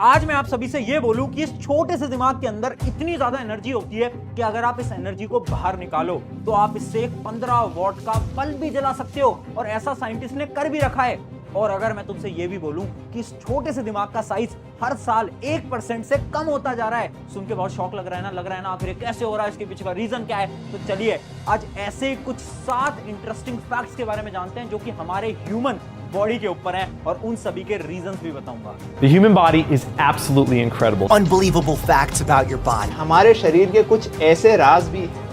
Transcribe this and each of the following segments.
आज मैं आप सभी से ये बोलूं कि इस छोटे से दिमाग के अंदर इतनी ज्यादा एनर्जी होती है कि अगर आप इस एनर्जी को बाहर निकालो तो आप इससे 15 वॉट का बल्ब भी जला सकते हो, और ऐसा साइंटिस्ट ने कर भी रखा है। और अगर मैं तुमसे ये भी बोलूं कि इस छोटे से दिमाग का साइज हर साल 1% से कम होता जा रहा है, सुन के बहुत शौक लग रहा है ना, आखिर ये कैसे हो रहा है, इसके पीछे का रीजन क्या है। तो चलिए आज ऐसे कुछ 7 इंटरेस्टिंग फैक्ट्स के बारे में जानते हैं जो कि हमारे ह्यूमन बॉडी के ऊपर हैं, और उन सभी के रीजंस भी बताऊंगा। The human body is absolutely incredible. Unbelievable facts about your body. हमारे शरीर के कुछ ऐसे राज भी हैं।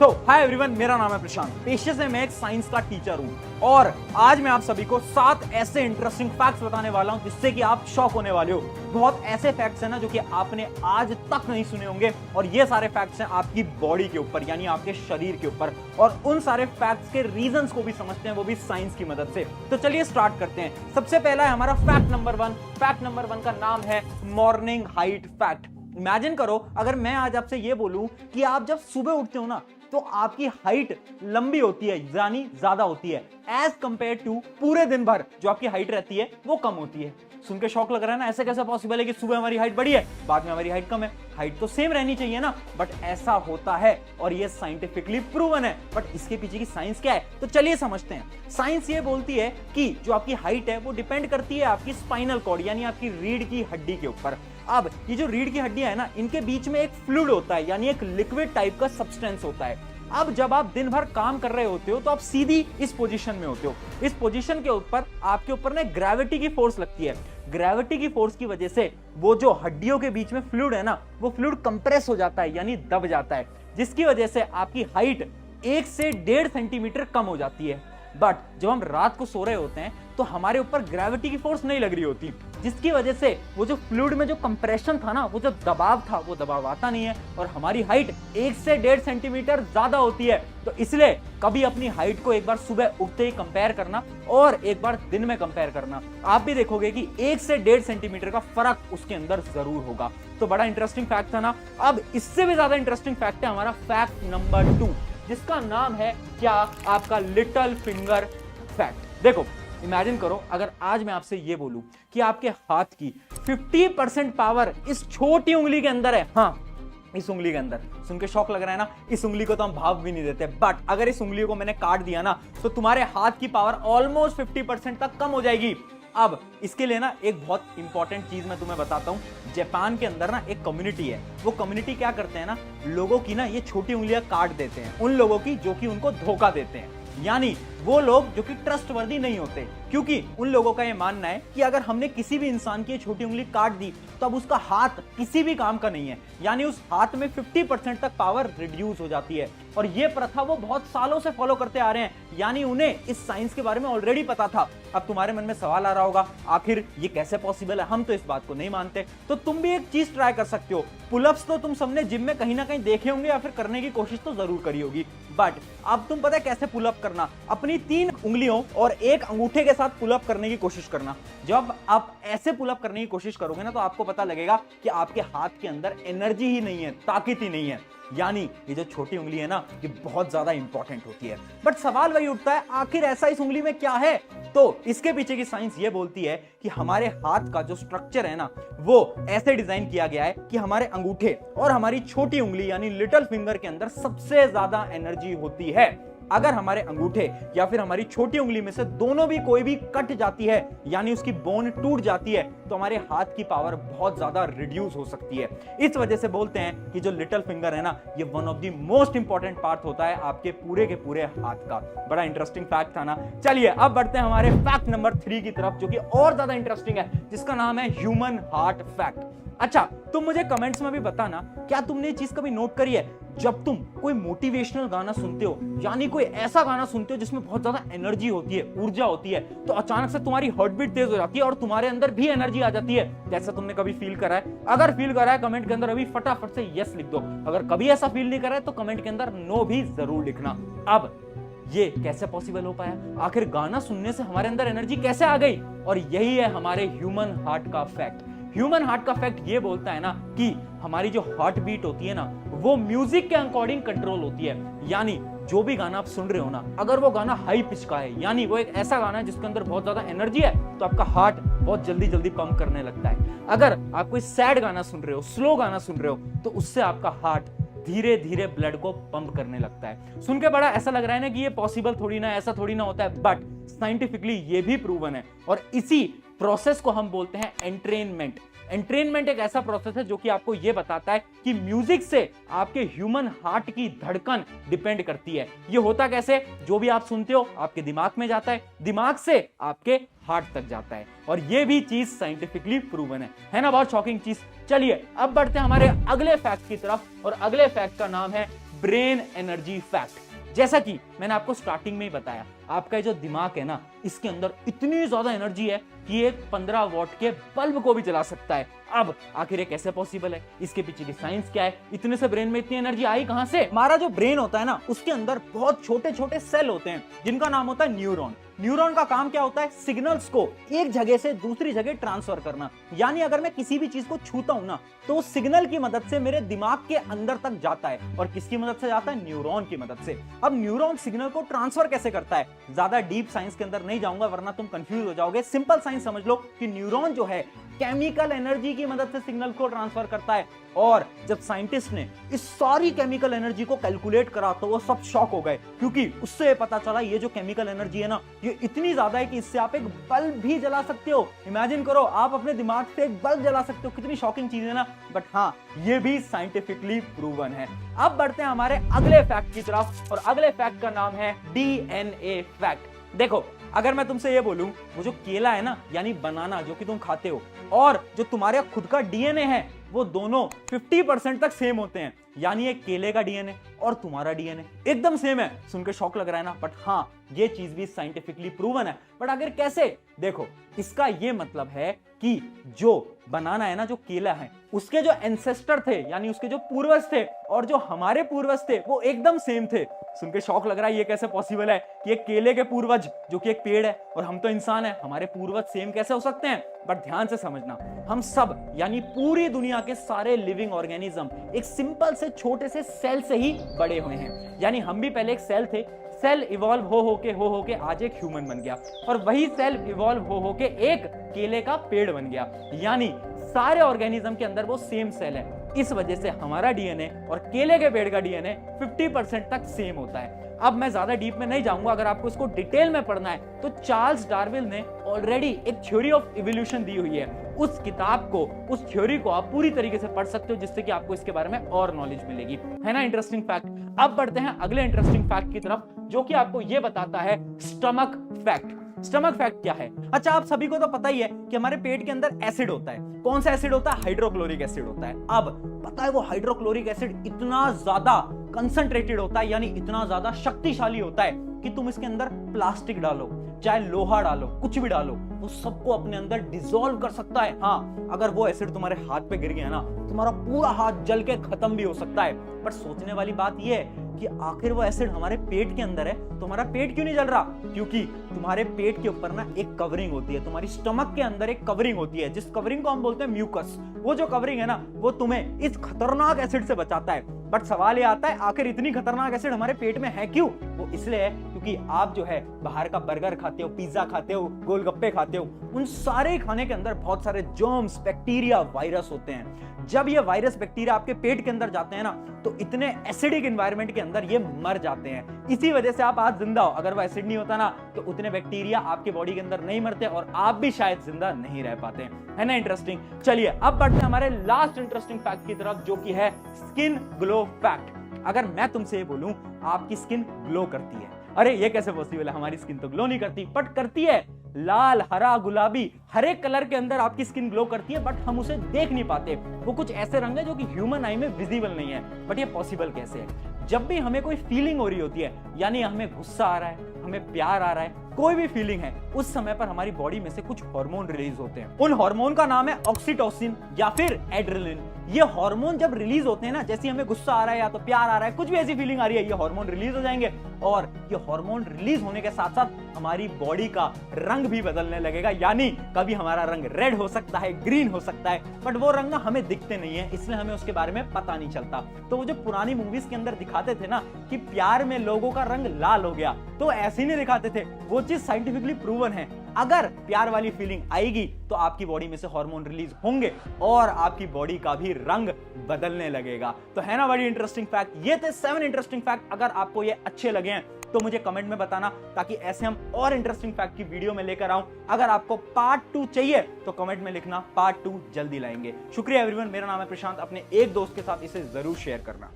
तो हाय एवरीवन, मेरा नाम है प्रशांत, पेशे से मैं एक साइंस का टीचर हूं, और आज मैं आप सभी को 7 ऐसे इंटरेस्टिंग फैक्ट्स बताने वाला हूं जिससे कि आप शॉक होने वाले हो। बहुत ऐसे फैक्ट्स हैं ना जो कि आपने आज तक नहीं सुने होंगे, और ये सारे फैक्ट्स हैं आपकी बॉडी के ऊपर, यानी आपके शरीर के ऊपर, और उन सारे फैक्ट्स के रीजंस को भी समझते हैं, वो भी साइंस की मदद से। तो चलिए स्टार्ट करते हैं। सबसे पहला है हमारा फैक्ट नंबर 1। फैक्ट नंबर 1 का नाम है मॉर्निंग हाइट फैक्ट। इमेजिन करो अगर मैं आज आपसे ये बोलूं कि आप जब सुबह उठते हो ना तो आपकी हाइट लंबी होती है, यानी ज्यादा होती है, एज कंपेयर टू पूरे दिन भर जो आपकी हाइट रहती है वो कम होती है। सुन के शौक लग रहा है ना, ऐसे कैसे पॉसिबल है कि सुबह हमारी हाइट बड़ी है, बाद में हमारी हाइट कम है। हाइट तो सेम रहनी चाहिए ना, बट ऐसा होता है और ये साइंटिफिकली प्रूवन है। बट इसके पीछे की साइंस क्या है, तो चलिए समझते हैं। साइंस ये बोलती है कि जो आपकी हाइट है वो डिपेंड करती है आपकी स्पाइनल कॉर्ड, यानी आपकी रीढ़ की हड्डी के ऊपर। अब ये जो रीढ़ की हड्डियां है ना, इनके बीच में एक फ्लूइड होता है, यानी एक लिक्विड टाइप का सब्सटेंस होता है। अब जब आप दिन भर काम कर रहे होते हो तो आप सीधी इस पोजीशन में होते हो। इस पोजीशन के ऊपर आपके ऊपर ना ग्रेविटी की फोर्स लगती है। ग्रेविटी की फोर्स की वजह से वो जो हड्डियों के बीच में फ्लूइड है ना, वो फ्लूइड कंप्रेस हो जाता है, यानी दब जाता है, जिसकी वजह से आपकी हाइट 1 से 1.5 सेंटीमीटर कम हो जाती है। बट जब हम रात को सो रहे होते हैं तो हमारे ऊपर ग्रेविटी की फोर्स नहीं लग रही होती, जिसकी वजह से वो जो फ्लूइड में जो कंप्रेशन था ना, वो जो दबाव था, वो दबाव आता नहीं है, और हमारी हाइट 1 से 1.5 सेंटीमीटर ज्यादा होती है। तो इसलिए कभी अपनी हाइट को एक बार सुबह उठते ही कंपेयर करना और एक बार दिन में कंपेयर करना, आप भी देखोगे कि 1 से 1.5 सेंटीमीटर का फर्क उसके अंदर जरूर होगा। तो बड़ा इंटरेस्टिंग फैक्ट था ना। अब इससे भी ज्यादा इंटरेस्टिंग फैक्ट है हमारा फैक्ट नंबर 2, जिसका नाम है क्या, आपका लिटिल फिंगर फैक्ट। देखो इमेजिन करो अगर आज मैं आपसे ये बोलूं कि आपके हाथ की 50% पावर इस छोटी उंगली के अंदर है। हाँ, इस उंगली के अंदर। सुन के शौक लग रहा है ना, इस उंगली को तो हम भाव भी नहीं देते, बट अगर इस उंगली को मैंने काट दिया ना तो तुम्हारे हाथ की पावर ऑलमोस्ट 50% तक कम हो जाएगी। अब इसके लिए ना एक बहुत इंपॉर्टेंट चीज मैं तुम्हें बताता हूं। जापान के अंदर ना एक कम्युनिटी है, वो कम्युनिटी क्या करते हैं ना, लोगों की ना ये छोटी उंगलियां काट देते हैं, उन लोगों की जो कि उनको धोखा देते हैं, यानी वो लोग जो कि ट्रस्टवर्दी नहीं होते। क्योंकि उन लोगों का ये मानना है कि अगर हमने किसी भी इंसान की छोटी उंगली काट दी तो अब उसका हाथ किसी भी काम का नहीं है, यानी उस हाथ में 50% तक पावर रिड्यूस हो जाती है। और ये प्रथा वो बहुत सालों से फॉलो करते आ रहे हैं, यानी उन्हें इस साइंस के बारे में ऑलरेडी पता था। अब तुम्हारे मन में सवाल आ रहा होगा, आखिर ये कैसे पॉसिबल है, हम तो इस बात को नहीं मानते। तो तुम भी एक चीज ट्राई कर सकते हो। पुलअप्स तो तुम सबने जिम में कहीं ना कहीं देखे होंगे या फिर करने की कोशिश तो जरूर करी होगी, बट अब तुम पता है कैसे पुलअप करना, अपनी 3 उंगलियों और एक अंगूठे के साथ पुलअप करने की कोशिश करना। जब आप ऐसे पुलअप करने की कोशिश करोगे ना तो आपको पता लगेगा कि आपके हाथ के अंदर एनर्जी ही नहीं है, ताकत ही नहीं है, यानी ये जो छोटी उंगली है ना, ये बहुत ज्यादा इंपॉर्टेंट होती है। बट सवाल वही उठता है, आखिर ऐसा इस उंगली में क्या है। तो इसके पीछे की साइंस ये बोलती है कि हमारे हाथ का जो स्ट्रक्चर है ना, वो ऐसे डिजाइन किया गया है कि हमारे अंगूठे और हमारी छोटी उंगली यानी लिटिल फिंगर के अंदर सबसे ज्यादा एनर्जी होती है। अगर हमारे अंगूठे या फिर हमारी छोटी उंगली में से दोनों भी कोई भी कट जाती है, यानी उसकी बोन टूट जाती है, तो हमारे हाथ की पावर बहुत ज्यादा रिड्यूस हो सकती है। इस वजह से बोलते हैं कि जो लिटिल फिंगर है ना, ये one of the most important part होता है आपके पूरे के पूरे हाथ का। बड़ा इंटरेस्टिंग फैक्ट था ना। चलिए अब बढ़ते हैं हमारे फैक्ट नंबर 3 की तरफ, जो कि और ज्यादा इंटरेस्टिंग है, जिसका नाम है ह्यूमन हार्ट फैक्ट। अच्छा, तुम मुझे कमेंट्स में भी बताना, क्या तुमने ये चीज कभी नोट करी है, जब तुम कोई मोटिवेशनल गाना सुनते हो, यानी कोई ऐसा गाना सुनते हो जिसमें बहुत ज्यादा एनर्जी होती है, ऊर्जा होती है, तो अचानक से तुम्हारी हार्ट बीट तेज हो जाती है और तुम्हारे अंदर भी एनर्जी आ जाती है। जैसा तुमने कभी फील करा है? अगर फील करा है कमेंट के अंदर अभी फटाफट से यस लिख दो। अगर कभी ऐसा फील नहीं करा है तो कमेंट के अंदर नो भी जरूर लिखना। अब ये कैसे पॉसिबल हो पाया, आखिर गाना सुनने से हमारे अंदर एनर्जी कैसे आ गई? और यही है हमारे ह्यूमन हार्ट का फैक्ट। ह्यूमन हार्ट का फैक्ट ये बोलता है ना कि हमारी जो हार्ट बीट होती है ना, वो म्यूजिक के अकॉर्डिंग कंट्रोल होती है, यानी जो भी गाना आप सुन रहे हो ना, अगर वो गाना हाई पिच का है, यानी वो एक ऐसा गाना है जिसके अंदर बहुत ज्यादा एनर्जी है, तो आपका हार्ट बहुत जल्दी जल्दी पंप करने लगता है। अगर आप कोई सैड गाना सुन रहे हो, स्लो गाना सुन रहे हो, तो उससे आपका हार्ट धीरे धीरे ब्लड को पंप करने लगता है। सुन के बड़ा ऐसा लग रहा है ना कि ये पॉसिबल थोड़ी ना, ऐसा थोड़ी ना होता है, बट साइंटिफिकली ये भी प्रूवन है। और इसी प्रोसेस को हम बोलते हैं एंट्रेनमेंट। एंट्रेनमेंट एक ऐसा प्रोसेस है जो कि आपको यह बताता है कि म्यूजिक से आपके ह्यूमन हार्ट की धड़कन डिपेंड करती है। ये होता कैसे? जो भी आप सुनते हो आपके दिमाग में जाता है, दिमाग से आपके हार्ट तक जाता है, और ये भी चीज साइंटिफिकली प्रूवन है ना? बहुत शॉकिंग चीज। चलिए अब बढ़ते हैं हमारे अगले फैक्ट की तरफ, और अगले फैक्ट का नाम है ब्रेन एनर्जी फैक्ट। जैसा कि मैंने आपको स्टार्टिंग में ही बताया, आपका जो दिमाग है ना, इसके अंदर इतनी ज्यादा एनर्जी है कि एक 15 वॉट के बल्ब को भी जला सकता है। अब आखिर ये कैसे पॉसिबल है? इसके पीछे की साइंस क्या है? इतने से ब्रेन में इतनी एनर्जी आई कहां से? हमारा जो ब्रेन होता है ना, उसके अंदर बहुत छोटे छोटे सेल होते हैं जिनका नाम होता है न्यूरॉन। न्यूरॉन का काम क्या होता है? सिग्नल्स को एक जगह से दूसरी जगह ट्रांसफर करना। यानी अगर मैं किसी भी चीज को छूता हूं ना, तो उस सिग्नल की मदद से मेरे दिमाग के अंदर तक जाता है। और किसकी मदद से जाता है? न्यूरॉन की मदद से। अब न्यूरॉन सिग्नल को ट्रांसफर कैसे करता है? ज्यादा डीप साइंस के अंदर नहीं जाऊंगा वरना तुम कंफ्यूज हो जाओगे। सिंपल साइंस समझ लो कि न्यूरॉन जो है केमिकल एनर्जी की मदद से सिग्नल को ट्रांसफर करता है। और जब साइंटिस्ट ने इस सारी केमिकल एनर्जी को कैलकुलेट करा तो वो सब शॉक हो गए, क्योंकि उससे पता चला ये जो केमिकल एनर्जी है ना, ये इतनी ज्यादा है कि इससे आप एक बल्ब भी जला सकते हो। इमेजिन करो, आप अपने दिमाग से एक बल्ब जला सकते हो। कितनी शॉकिंग चीज है ना? बट हाँ, ये भी साइंटिफिकली प्रूवन है। अब बढ़ते हैं हमारे अगले फैक्ट की तरफ, और अगले फैक्ट का नाम है डीएनए फैक्ट। देखो, अगर मैं तुमसे ये बोलूं, वो जो केला है ना, यानी बनाना जो कि तुम खाते हो, और जो तुम्हारे खुद का डीएनए है, वो दोनों 50% तक सेम होते हैं। यानी एक केले का डीएनए और तुम्हारा डीएनए एकदम सेम है। सुन के शॉक लग रहा है ना? बट हाँ, ये चीज भी साइंटिफिकली प्रूवन है। बट अगर कैसे? देखो, इसका ये मतलब है कि जो बनाना है ना, जो केला है, उसके जो एंसेस्टर थे, यानी उसके जो पूर्वज थे, और जो हमारे पूर्वज थे, वो एकदम सेम थे। सुन के शॉक लग रहा है, ये कैसे पॉसिबल है कि एक केले के पूर्वज जो कि एक पेड़ है, और हम तो इंसान है, हमारे पूर्वज सेम कैसे हो सकते हैं? बट ध्यान से समझना, हम सब यानी पूरी दुनिया के सारे लिविंग ऑर्गेनिज्म एक सिंपल से छोटे से सेल से ही बड़े हुए हैं। यानी हम भी पहले एक सेल थे, सेल इवॉल्व हो के आज एक ह्यूमन बन गया, और वही सेल इवॉल्व हो के एक केले का पेड़ बन गया। यानी सारे ऑर्गेनिज्म के अंदर वो सेम सेल है। इस वजह से हमारा डीएनए और केले के पेड़ का डीएनए 50% तक सेम होता है। अब मैं ज्यादा डीप में नहीं जाऊंगा, अगर आपको इसको डिटेल में पढ़ना है तो चार्ल्स डार्विन ने ऑलरेडी एक थ्योरी ऑफ इवोल्यूशन दी हुई है। उस किताब को, उस थ्योरी को आप पूरी तरीके से पढ़ सकते हो, जिससे कि आपको इसके बारे में और नॉलेज मिलेगी। है ना इंटरेस्टिंग फैक्ट? अब बढ़ते हैं अगले इंटरेस्टिंग फैक्ट की तरफ, जो कि आपको यह बताता है स्टमक फैक्ट। स्टमक फैक्ट क्या है? अच्छा, आप सभी को तो पता ही है कि हमारे पेट के अंदर एसिड होता है। कौन सा एसिड होता है? हाइड्रोक्लोरिक एसिड होता है। अब पता है, वो हाइड्रोक्लोरिक एसिड इतना ज्यादा कंसंट्रेटेड होता है, यानी इतना ज्यादा शक्तिशाली होता है कि तुम इसके अंदर प्लास्टिक डालो, चाहे लोहा डालो, कुछ भी डालो, वो सबको अपने अंदर डिसॉल्व कर सकता है। हाँ, अगर वो एसिड तुम्हारे हाथ पे गिर गया ना, तुम्हारा पूरा हाथ जल के खत्म भी हो सकता है। पर सोचने वाली बात यह है कि आखिर वो एसिड हमारे पेट के अंदर है, तो हमारा पेट क्यों नहीं जल रहा? क्योंकि तुम्हारे पेट के ऊपर ना एक कवरिंग होती है, तुम्हारी स्टमक के अंदर एक कवरिंग होती है, जिस कवरिंग को हम बोलते हैं म्यूकस। वो जो कवरिंग है ना, वो तुम्हें इस खतरनाक एसिड से बचाता है। बट सवाल ये आता है, आखिर इतनी खतरनाक एसिड हमारे पेट में है क्यों? वो इसलिए है क्योंकि आप जो है बाहर का बर्गर खाते हो, पिज्जा खाते हो, गोलगप्पे खाते हो, उन सारे खाने के अंदर बहुत सारे जर्म्स, बैक्टीरिया, वायरस होते हैं। जब ये वायरस, बैक्टीरिया आपके पेट के अंदर जाते हैं ना, तो इतने एसिडिक एनवायरनमेंट के अंदर ये मर जाते हैं। इसी वजह से आप आज जिंदा हो। अगर वो एसिड नहीं होता ना, तो उतने बैक्टीरिया आपके बॉडी के अंदर नहीं मरते, और आप भी शायद जिंदा नहीं रह पाते। है ना इंटरेस्टिंग? चलिए अब बढ़ते हैं हमारे लास्ट इंटरेस्टिंग फैक्ट की तरफ, जो कि है स्किन ग्लो फैक्ट। अगर मैं तुमसे ये बोलूं आपकी स्किन ग्लो करती है, अरे ये कैसे पॉसिबल है? हमारी स्किन तो ग्लो नहीं करती, बट करती है। लाल, हरा, गुलाबी, हर एक कलर के अंदर आपकी स्किन ग्लो करती है, बट हम उसे देख नहीं पाते। वो कुछ ऐसे रंग है जो कि ह्यूमन आई में विजिबल नहीं है। बट ये पॉसिबल कैसे है? जब भी हमें कोई फीलिंग हो रही होती है, यानी हमें गुस्सा आ रहा है, हमें प्यार आ रहा है, कोई भी फीलिंग है उस समय पर हमारी बॉडी में से कुछ हार्मोन रिलीज होते हैं। उन हार्मोन का नाम है ऑक्सीटोसिन या फिर एड्रेनलिन। ये हार्मोन जब रिलीज होते हैं ना, जैसे हमें गुस्सा आ रहा है या तो प्यार आ रहा है, कुछ भी ऐसी फीलिंग आ रही है, ये हार्मोन रिलीज हो जाएंगे और ये हार्मोन रिलीज होने के साथ साथ हमारी बॉडी का रंग भी बदलने लगेगा। यानी कभी हमारा रंग रेड हो सकता है, ग्रीन हो सकता है, बट वो रंग ना हमें दिखते नहीं है, इसलिए हमें उसके बारे में पता नहीं चलता। तो वो जो पुरानी मूवीज के अंदर दिखाते थे ना कि प्यार में लोगों का रंग लाल हो गया, तो ऐसे ही नहीं दिखाते थे, वो चीज साइंटिफिकली प्रूवन है। अगर प्यार वाली फीलिंग आएगी तो आपकी बॉडी में से हार्मोन रिलीज होंगे और आपकी बॉडी का भी रंग बदलने लगेगा। तो है ना बड़ी इंटरेस्टिंग फैक्ट। ये थे 7 इंटरेस्टिंग फैक्ट। अगर आपको ये अच्छे लगे हैं तो मुझे कमेंट में बताना, ताकि ऐसे हम और इंटरेस्टिंग फैक्ट की वीडियो में लेकर आऊं। अगर आपको पार्ट 2 चाहिए तो कमेंट में लिखना, पार्ट 2 जल्दी लाएंगे। शुक्रिया एवरीवन, मेरा नाम है प्रशांत। अपने एक दोस्त के साथ इसे जरूर शेयर करना।